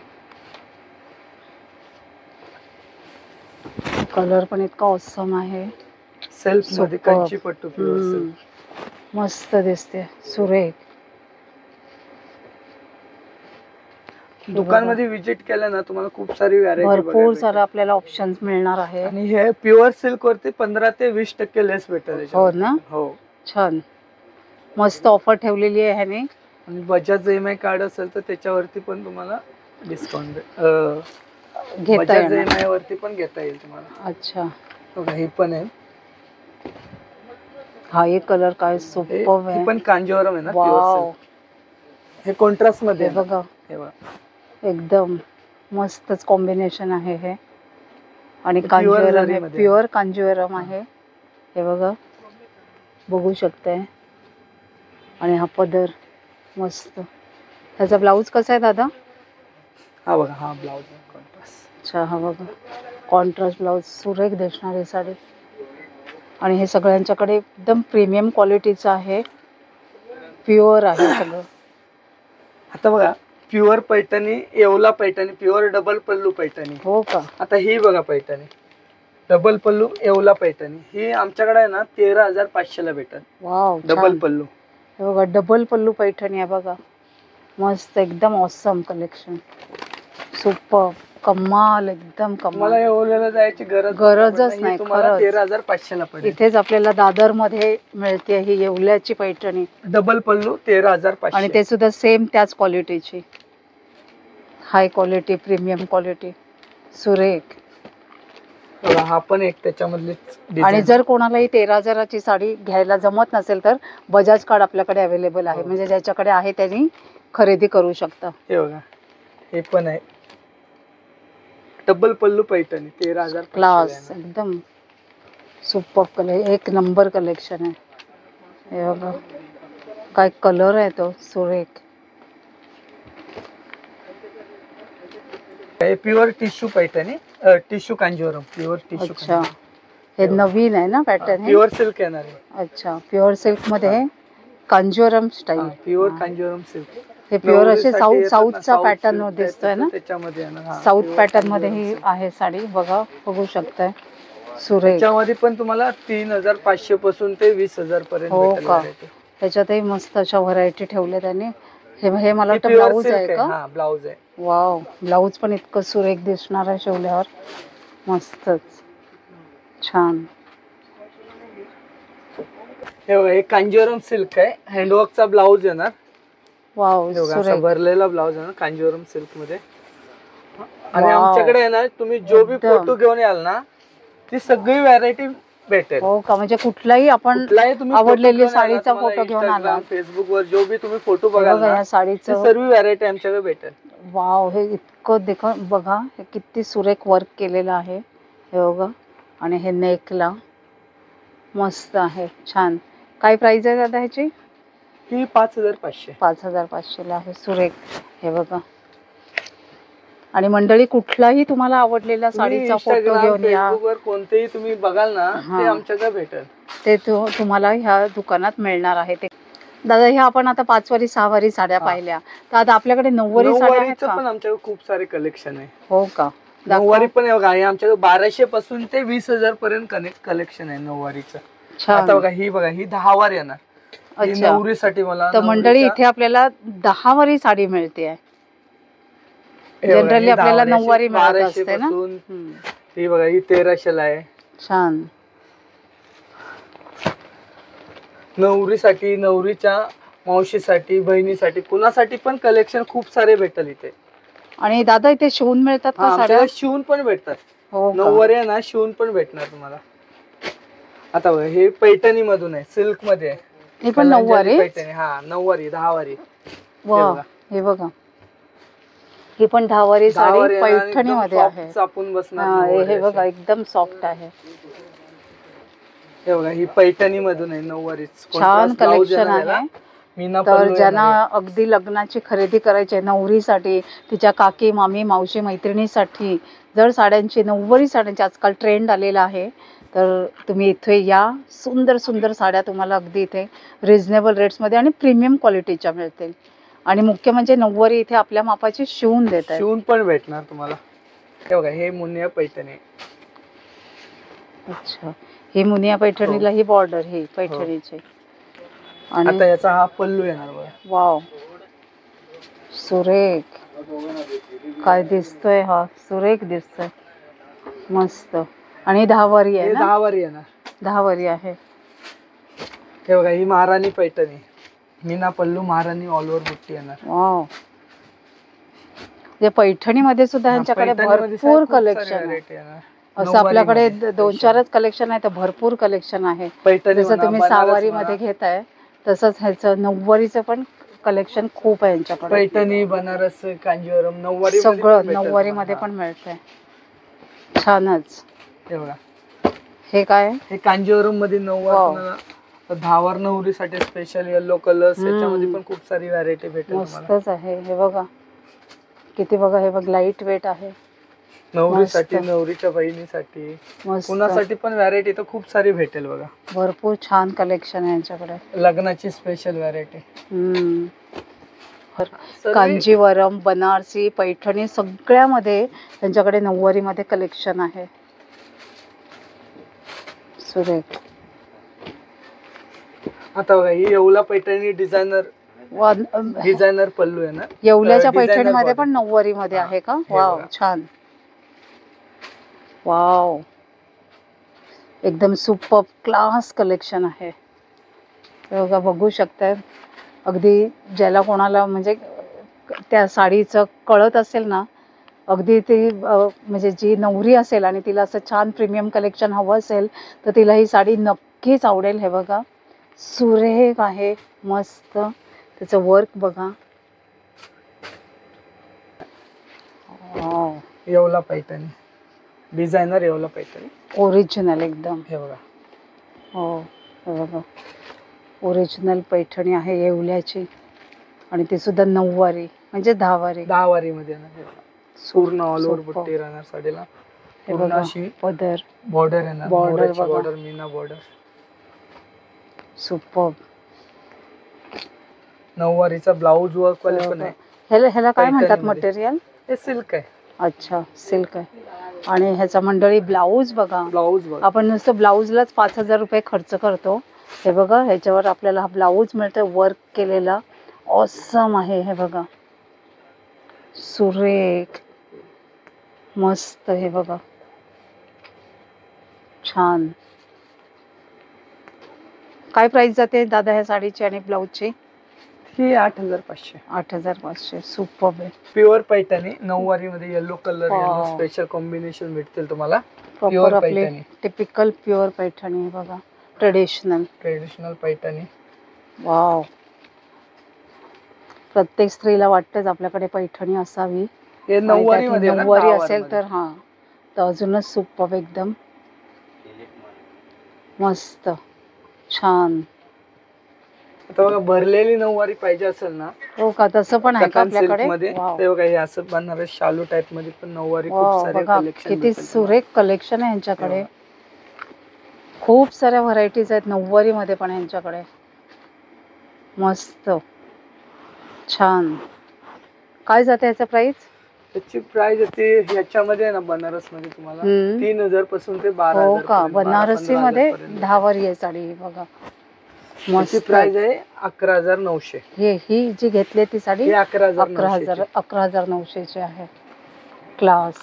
कलर पण इतका ऑसम आहे. सेल्फ मध्ये Superb. Kanchi pattu pure silk. मस्त दिसते सुरेख. दुकानमध्ये विजिट केलं ना, तुम्हाला खूप सारी व्हरायटी भरपूर सारं आपल्याला ऑप्शन्स मिळणार आहे. आणि हे प्युअर सिल्क वरती 15 ते 20% लेस भेटेल हो याच्यामध्ये. ना. हो. छान मस्त ऑफर ठेवलेली आहे ह्याने. आणि बजाज EMI कार्ड असेल तर त्याच्यावरती पण तुम्हाला डिस्काउंट घेता बजाज येणार. EMI वरती पण घेता येईल तुम्हाला. अच्छा. बघा, ही पण आहे. हा एक कलर काय सुपर्ब आहे. ही पण कांजीवरम आहे ना वाव. Pure silk. हे कॉन्ट्रास्ट मध्ये हे आहे ना. बघा, हे बघा, एकदम मस्तच कॉम्बिनेशन आहे हे. आणि Pure कांजीवरम आहे, जरीमध्ये. प्युअर कांजीवरम आहे हे बघा, बघू शकताय. आणि हा पदर मस्त. ह्याचा ब्लाऊज कसा आहे दादा? हा बघा, हा ब्लाउज कॉन्ट्रास्ट. अच्छा, हा बघा कॉन्ट्रास्ट ब्लाऊज, सुरेख दिसणारी साडी. आणि हे सगळ्यांच्याकडे एकदम प्रीमियम क्वालिटीचं आहे, प्युअर आहे सगळं. आता बघा pure Paithani, Yeola Paithani, pure double pallu Paithani. हो का? आता ही बघा पैठणी डबल पल्लू येवला पैठणी, ही आमच्याकडे आहे ना 13,500 ला भेटल. Wow, double pallu. हे बघा डबल पल्लू पैठणी आहे बघा, मस्त एकदम ऑसम कलेक्शन, सुपर, कमाल, एकदम मला कमाल. येवल्याला जायची गरजच नाही, तुम्हाला खरंच. 13,500 ला पडेल. इथेच आपल्याला दादर मध्ये मिळते ही येवल्याची पैठणी, डबल पल्लू 13,500. आणि ते सुद्धा सेम त्याच क्वालिटीची, हाय क्वालिटी, प्रीमियम क्वालिटी, सुरेख. बघा, हा पण एक त्याच्यामधले आणि जर कोणालाही 13,000ची साडी घ्यायला जमत नसेल तर बजाज कार्ड आपल्याकडे अवेलेबल आहे, हो. म्हणजे ज्याच्याकडे आहे त्यांनी खरेदी करू शकता. हे बघा, हे पण आहे डबल पल्लू पैठणी 13,000. क्लास, एकदम सुपर एक नंबर कलेक्शन आहे. हे बघा काय कलर आहे तो, सुरेख. Pure tissue Paithani, tissue Kanjeevaram, pure tissue. अच्छा, हे नवीन आहे ना पॅटर्न? प्युअर सिल्क येणार आहे. अच्छा, प्युअर सिल्क मध्ये Kanjeevaram style. Pure Kanjeevaram silk. हे प्युअर असे साऊथचा पॅटर्न दिसतोय ना, त्याच्यामध्ये साऊथ पॅटर्न मध्ये ही आहे साडी बघा, बघू शकताय, सुरेख. त्याच्यामध्ये पण तुम्हाला 3,500 पासून ते 20,000 पर्यंत हो भेटेल का? variety. त्याच्यातही मस्त अशा व्हरायटी ठेवल्या त्यांनी. हे मला हे वाटतं pure ब्लाऊज silk आहे का? हा, ब्लाऊज आहे. वाव, ब्लाऊज पण इतकं सुरेख दिसणार आहे शिवल्यावर, मस्तच छान. हे बघा, हे कांजीवरम सिल्क आहे, हँडवर्कचा ब्लाऊज येणार. वाव, हे बघा, असा सुरेख. भरलेला ब्लाऊज आहे ना कांजीवरम सिल्क मध्ये. आणि Wow. आमच्याकडे आहे ना, तुम्ही जो बी एकदम. फोटो घेऊन याल ना, ती सगळी व्हरायटी भेटेल. हो का? म्हणजे कुठलाही आपण कुठलाही तुम्ही photo आवडलेली घेऊन आला, साडीचा तुम्हाला फोटो घेऊन Instagram, आला, फेसबुक वर जो बी तुम्ही फोटो हे बघाल बघा ना, या ती साडीचं. सर्व व्हरायटी आमच्याकडे भेटेल. वाव, हे इतकं बघा, हे किती सुरेख वर्क केलेलं आहे हे बघा. आणि हे नेकला मस्त आहे, छान. काय प्राइस आहे दादा ह्याची? ही 5,500. 5,500 ला आहे, सुरेख. हे बघा. आणि मंडळी, कुठलाही तुम्हाला आवडलेला साडीचा फोटो घेऊन या, फेसबुक वर कोणतेही तुम्ही बघाल ना, हा. ते आमच्याकडे भेटेल. ते तुम्हाला ह्या दुकानात मिळणार आहे. ते दादा, ह्या आपण आता 5 वारी 6 वारी साड्या हा. पाहिल्या, तर आता आपल्याकडे 9 वारी साड्या आहेत नऊवारीचं का? पण आमच्याकडे खूप सारे कलेक्शन आहे. हो का? नऊवारी पण हे बघा, हे आमच्याकडे 1,200 पासून ते 20,000 पर्यंत कलेक्शन आहे नऊवारीचं. छान. आता बघा, ही बघा, ही 10 वार येणार. ही अच्छा. नवरीसाठी मला तर मंडळी, इथे आपल्याला 10 वारी साडी मिळते. जनरली आपल्याला 9 वारी मिळत असते ना. हम्म. ही बघा, ही 1,300 ला आहे. छान. नवरीसाठी, नवरीच्या मावशीसाठी, बहिणीसाठी, कुणासाठी पण कलेक्शन खूप सारे भेटेल इथे. आणि दादा, इथे शिवून मिळतात हा, का साड्या? आमच्याकडे शिवून पण भेटतात. हो का? नऊवारी आहे ना, शिवून पण भेटणार तुम्हाला. आता बघा, हे पैठणी मधून आहे, सिल्क मध्ये आहे. हे पण 9 वारी? पैठणी, हा 9 वारी, 10 वारी. वा, बघा. हे बघा, ही पण 10 वारी 10 साडी वारी आहे ना, पैठणी एकदम मध्ये soft आहे. चापून बसणार हा, नऊवारी हे बघा, अशी. एकदम सॉफ्ट आहे. हे बघा, ही पैठणी मधून आहे, 9 वारी. छान कलेक्शन आहे. मीना तर पल्लू ज्यांना येणार आहे. अगदी लग्नाची खरेदी करायची आहे, नवरीसाठी, तिच्या काकी, मामी, मावशी, मैत्रिणीसाठी, जर साड्यांची, 9 वारी साड्यांची आजकाल ट्रेंड आलेला आहे, तर तुम्ही इथे या. सुंदर सुंदर साड्या तुम्हाला अगदी इथे रिझनेबल रेट्समध्ये आणि प्रीमियम क्वालिटीच्या मिळतील. आणि मुख्य म्हणजे 9 वारी इथे आपल्या मापाची शिवून देत आहे. शिवून पण भेटणार तुम्हाला. हे बघा, हे मुनिया पैठणी. अच्छा, ही मुनिया पैठणीला ही बॉर्डर ही पैठणीची. आणि आता याचा हा पल्लू येणार बघा. वाव, सुरेख. काय दिसतोय हा, सुरेख दिसतोय, मस्त. आणि 10 वारी आहे हे ना? 10 वारी येणार. 10 वारी आहे. हे बघा, ही महाराणी पैठणी, मीना पल्लू, महाराणी ऑल ओव्हर बुट्टी येणार. वाव, जे पैठणीमध्ये सुद्धा यांच्याकडे पैठणीमध्ये भरपूर खूप सारे कलेक्शन आहे. variety येणार. असं नऊवारी आपल्याकडे मध्ये 2-4च कलेक्शन आहे, तर भरपूर कलेक्शन आहे. पैठणी जसं म्हणा, तुम्ही बनारस 6 वारी म्हणा. मध्ये घेताय, तसंच ह्याचं 9 वारीचं पण कलेक्शन खूप आहे यांच्याकडे. पैठणी, बनारस, कांजीवरम, नऊवारी सगळं नऊवारी मध्ये पण मिळतंय. छानच. हे बघा, हे काय? हे कांजीवरम मध्ये वाव. नऊवार धावर नवरीसाठी स्पेशल येलो कलर्स, याच्यामध्ये पण खूप सारी व्हरायटी भेटेल तुम्हाला. मस्तच आहे. हे बघा किती, बघा हे बघ लाईट वेट आहे. नवरीसाठी, मस्त. नवरीच्या बहिणीसाठी, मस्त. कुणासाठी पण व्हरायटी तर खूप सारी भेटेल बघा. भरपूर छान कलेक्शन आहे यांच्याकडे. लग्नाची स्पेशल व्हरायटी. कांजीवरम, बनारसी, पैठणी सगळ्यामध्ये त्यांच्याकडे नऊवारी मध्ये कलेक्शन आहे. सुरेख. आता बघा, ही येवला पैठणी डिझायनर पल्लू आहे ना. येवल्याच्या designer पैठणीमध्ये body. पण नऊवारी मध्ये आहे का? हे वाव, बघा. छान. वाव, एकदम सुपर क्लास कलेक्शन आहे. हे बघा, बघू शकताय. अगदी ज्याला कोणाला म्हणजे त्या साडीचं कळत असेल ना, अगदी ती म्हणजे जी नवरी असेल आणि तिला असं छान प्रीमियम कलेक्शन हवं असेल तर तिला ही साडी नक्कीच आवडेल. हे बघा, सुरेख आहे, मस्त. त्याचं वर्क बघा. येवला पैठणी डिझायनर, येवला पैठणी ओरिजिनल एकदम. हे बघा. हो, हे बघा, ओरिजिनल पैठणी आहे येवल्याची आणि ती सुद्धा नऊवारी म्हणजे दहावारी. दहावारी मध्ये येणार. हे बघा, पूर्ण ऑल ओव्हर सुपर. बुट्टी राहणार साडीला. हे पूर्ण बघा, अशी पदर, बॉर्डर येणार. Border बघा. Border, meena border. सुपर. नऊवारीचा ब्लाऊज वर्क वाले पण आहे. ह्याला काय म्हणतात पैठणीमध्ये. मटेरियल? हे सिल्क आहे. अच्छा, सिल्क आहे. आणि ह्याचा मंडळी ब्लाऊज बघा. ब्लाऊज बघा. आपण नुसतं ब्लाऊजलाच 5,000 रुपये खर्च करतो. हे बघा, ह्याच्यावर आपल्याला हा ब्लाऊज मिळतोय वर्क केलेला. ऑसम आहे. हे बघा, सुरेख, मस्त. हे बघा, छान. काय प्राइस जाते दादा ह्या साडीची आणि ब्लाऊजची? ही 8,500. 8,500. सुपर आहे. प्युअर पैठणी नऊवारी मध्ये yellow colour, Wow. Yellow special combination भेटतील तुम्हाला. प्रॉपर Pure आपली पैठणी. Typical pure Paithani. हे बघा, ट्रेडिशनल. ट्रेडिशनल पैठणी. वाव, प्रत्येक स्त्रीला वाटतंच आपल्याकडे पैठणी असावी. हे आणि नऊवारी त्यात मध्ये येणार, नऊवारी दहावारी असेल मध्ये. तर हा तर अजूनच सुपर एकदम मस्त, छान. आता बघा, भरलेली नऊवारी पाहिजे असेल ना, हो का? तसं पण आहे का कथान सिल्क आपल्याकडे? मध्ये. वाव, ते बघा, हे असं बनारस शालू टाइप मध्ये पण नऊवारी खूप वाव, सारे बघा कलेक्शन. किती सुरेख कलेक्शन आहे यांच्याकडे. खूप साऱ्या व्हरायटीज आहेत नऊवारी मध्ये पण यांच्याकडे. मस्त, छान. काय जाते याचा प्राइस? त्याची प्राइस येते ह्याच्यामध्ये ना, बनारस मध्ये तुम्हाला 3,000 पासून ते 12,000. हो का? बनारसी मध्ये 15,000 दहावारी आहे साडी. ही बघा, त्याची मस्त. प्राइस आहे 11,900. ही जी घेतली ती साडी ही 11,900 11,900 आहे. क्लास.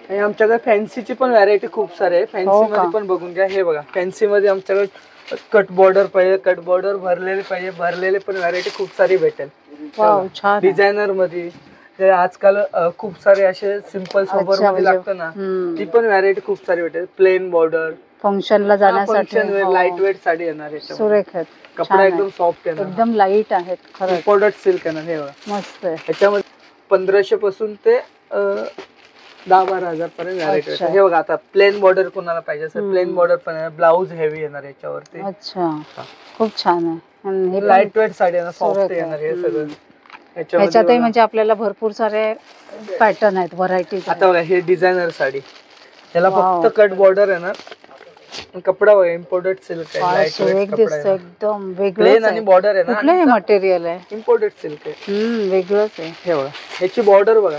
आणि आमच्याकडे फॅन्सीची पण व्हरायटी खूप सारे आहे. हो फॅन्सी का? मध्ये पण बघून घ्या. हे बघा, फॅन्सी मध्ये आमच्याकडे कट बॉर्डर पाहिजे, कट बॉर्डर भरलेले पाहिजे, भरलेले पण व्हरायटी खूप सारी भेटेल. वाव, छान आहे. डिझायनर मध्ये जे आजकाल खूप सारे असे सिंपल सोबर अच्छा, मध्ये म्हणजे लागतं ना, ती पण व्हरायटी खूप सारी भेटेल. प्लेन बॉर्डर, फंक्शनला जाण्यासाठी. फंक्शन वेअर, हो. लाईट वेट साडी येणार याच्यामध्ये. सुरेख आहेत. कपडा छान एकदम आहे. सॉफ्ट येणार. एकदम लाईट आहेत खरंच. इम्पोर्टेड सिल्क येणार. हे बघा, मस्त आहे. याच्यामध्ये 1,500 पासून ते 10-12,000 पर्यंत व्हरायटी अच्छा. भेटेल. हे बघा, आता प्लेन बॉर्डर कोणाला पाहिजे असेल, प्लेन बॉर्डर पण आहे. ब्लाऊज हेवी येणार याच्यावरती. अच्छा, खूप छान आहे. आणि हे पण लाईट वेट साडी येणार, सुरेख सॉफ्ट आहे. येणार हे सगळं. ह्याच्यातही बघा. म्हणजे आपल्याला भरपूर सारे पॅटर्न आहेत, व्हरायटीज. आता बघा, हे डिझायनर साडी, त्याला वाव. फक्त कट बॉर्डर येणार. कपडा बघा, इम्पोर्टेड सिल्क आहे. फार लाईट सुरेख वेट कपडा दिसतं, आहे. एकदम प्लेन वेगळंच आणि आहे. बॉर्डर आहे कुठलं हे ना, मटेरियल आहे? इम्पोर्टेड सिल्क आहे. वेगळंच आहे. हे बघा, ह्याची बॉर्डर बघा,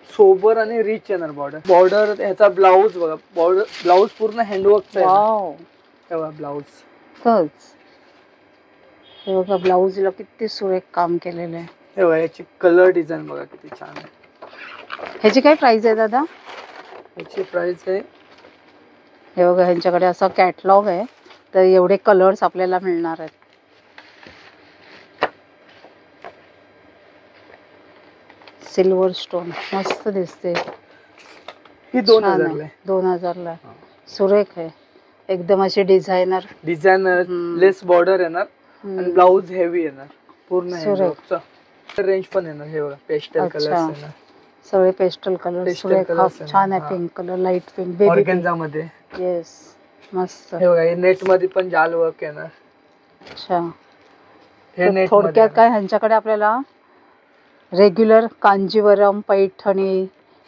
सोबर आणि रिच येणार बॉर्डर. बॉर्डर ह्याचा ब्लाऊज बघा, बॉर्डर ब्लाऊज पूर्ण हँडवर्कचा आहे. वाव, हे बघा ब्लाऊज. तच हे बघा, ब्लाऊजला किती सुरेख काम केलेलं आहे. हे बघा, याची कलर डिझाईन बघा किती छान आहे. ह्याची काय प्राइस आहे दादा? याची प्राइस आहे, हे बघा, ह्यांच्याकडे असा कॅटलॉग आहे, तर एवढे कलर्स आपल्याला मिळणार आहेत. सिल्वर स्टोन मस्त दिसते. ही 2,000 ला आहे. 2,000 ला सुरेख आहे, एकदम अशी डिझायनर. डिझायनर लेस बॉर्डर येणार. आणि ब्लाऊज हेवी येणार पूर्ण सुरेख. रेंज पण येणार. हे बघा पेस्टल कलर्स येणार, सगळे पेस्टल कलर. Pastel colors आहे छान ना, आहे. Pink colour, light pink, baby organza मध्ये. येस, मस्त. हे बघा हे नेट मध्ये पण जाल वर्क येणार. अच्छा, हे नेट थोडक्यात काय ह्यांच्याकडे आपल्याला रेग्युलर कांजीवरम, पैठणी,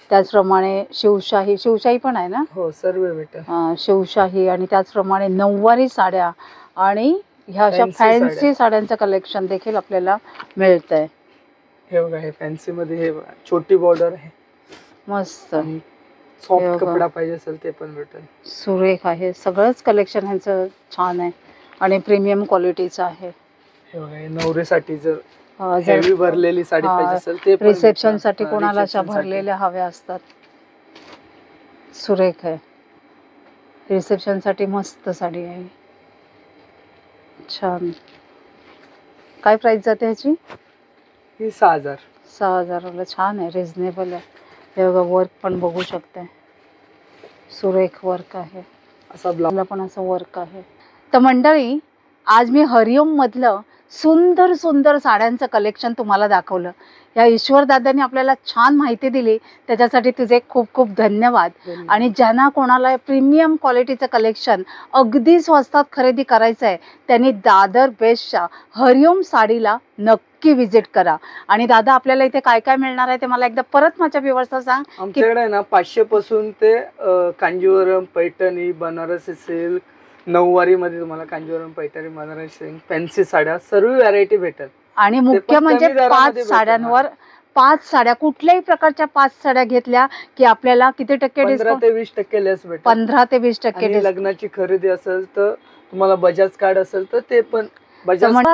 त्याचप्रमाणे शिवशाही पण आहे ना. हो सर्व भेटेल. शिवशाही आणि त्याचप्रमाणे नऊवारी साड्या आणि ह्या अशा फॅन्सी साड्यांचं कलेक्शन देखील आपल्याला मिळत आहे. हे बघा हे फॅन्सी मध्ये हे बघा छोटी बॉर्डर आहे, मस्त. सॉफ्ट कपडा पाहिजे असेल ते पण भेटेल. सुरेख आहे. सगळंच कलेक्शन ह्यांचं छान आहे आणि प्रीमियम क्वालिटीचं आहे. हे बघा हे नवरीसाठी जर हेवी भरलेली साडी पाहिजे असेल ते रिसेप्शन साठी कोणाला अशा भरलेल्या हव्या असतात. सुरेख आहे. रिसेप्शन साठी मस्त साडी आहे, छान. काय प्राइस जाते ह्याची? ही 6,000. 6,000 छान आहे, रिझनेबल आहे. हे बघा वर्क पण बघू शकते, सुरेख वर्क आहे. असा ब्लाउज पण असं वर्क आहे. तर मंडळी, आज मी हरिओम मधलं सुंदर सुंदर साड्यांचं कलेक्शन तुम्हाला दाखवलं. या ईश्वर दादांनी आपल्याला छान माहिती दिली, त्याच्यासाठी तुझे खूप खूप धन्यवाद. आणि ज्यांना कोणाला प्रीमियम क्वालिटीचं कलेक्शन अगदी स्वस्तात खरेदी करायचं आहे त्यांनी दादर बेस्टच्या हरिओम साडीला नक्की विजिट करा. आणि दादा, आपल्याला इथे काय काय मिळणार आहे ते मला एकदा परत माझ्या व्ह्यूअर्सला सांग. आमच्याकडे आहे ना 500 पासून ते कांजीवरम, पैठणी, बनारसी सिल्क, नऊवारी मध्ये तुम्हाला कांजीवरम, पैठणी, बनारसी सिल्क, फॅन्सी साड्या सर्व व्हरायटी भेटतात. आणि मुख्य म्हणजे 5 साड्यांवर 5 साड्या, कुठल्याही प्रकारच्या 5 साड्या घेतल्या की आपल्याला किती टक्के 15 ते 20% लेस भेटेल. 15 ते 20% लग्नाची खरेदी असेल तर तुम्हाला बजाज कार्ड असेल तर ते पण बजाज.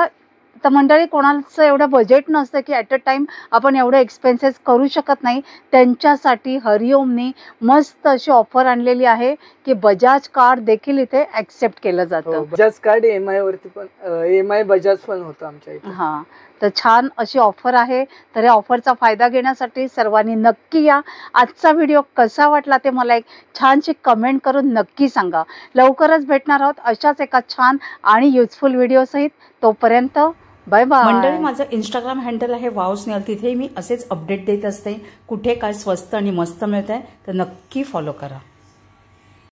तर मंडळी, कोणाचं एवढं बजेट नसतं की ॲट अ टाइम आपण एवढे एक्सपेन्सेस करू शकत नाही, त्यांच्यासाठी हरिओमनी मस्त अशी ऑफर आणलेली आहे की बजाज कार्ड देखील इथे ऍक्सेप्ट केलं जातं. बजाज कार्ड EMI वरती पण, EMI बजाज पण होतं आमच्या इथे. हां, तर छान अशी ऑफर आहे. तर या ऑफरचा फायदा घेण्यासाठी सर्वांनी नक्की या. आजचा व्हिडिओ कसा वाटला ते मला एक छानशी कमेंट करून नक्की सांगा. लवकरच भेटणार आहोत अशाच एका छान आणि युजफुल व्हिडिओ सहित. तोपर्यंत बाय बाय. मंडळी, माझं इंस्टाग्राम हँडल आहे वाव स्नेहल. तिथे मी असेच अपडेट देत असते, कुठे काय स्वस्त आणि मस्त मिळत आहे, तर नक्की फॉलो करा.